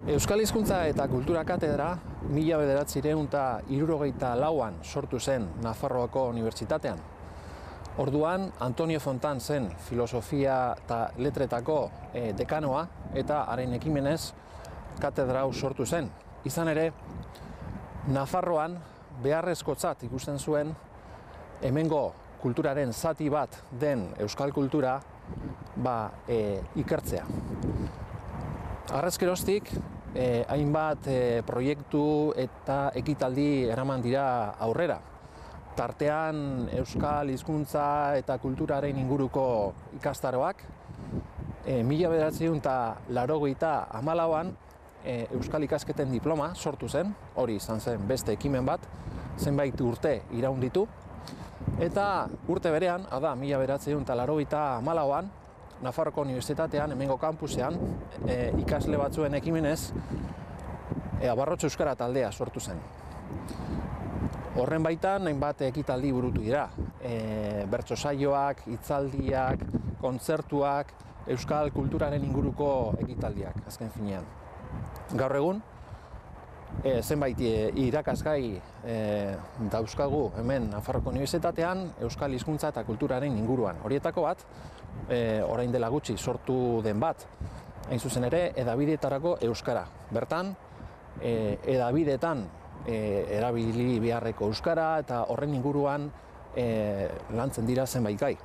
Euskal Hizkuntza eta Kultura Katedra 1964an sortu zen Nafarroako Unibertsitatean. Orduan, Antonio Fontan zen filosofia eta letretako dekanoa eta haren ekimenez katedra hau sortu zen. Izan ere, Nafarroan beharrezkotzat ikusten zuen hemengo kulturaren zati bat den euskal kultura ikertzea. Harrezkeroztik, hainbat proiektu eta ekitaldi eraman dira aurrera. Tartean euskal hizkuntza eta kulturaren inguruko ikastaroak, 1984an euskal ikasketen diploma sortu zen, hori izan zen beste ekimen bat, zenbait urte iraun ditu, eta urte berean, 1984an, Nafarroko Unibertsitatean, hemengo kampusean, ikasle batzuen ekimenez, Abarrotxo Euskara taldea sortu zen. Horren baitan, hainbat ekitaldi burutu dira. Bertso saioak, hitzaldiak, kontzertuak, euskal kulturaren inguruko ekitaldiak, azken finean. Gaur egun, zenbait irakasgai dauzkagu hemen Nafarroko Unibertsitatean euskal hizkuntza eta kulturaren inguruan. Horietako bat, orain dela gutxi sortu den bat, hain zuzen ere, hedabideetarako euskara. Bertan, hedabideetan erabili beharreko euskara eta horren inguruan lantzen dira zenbait gai.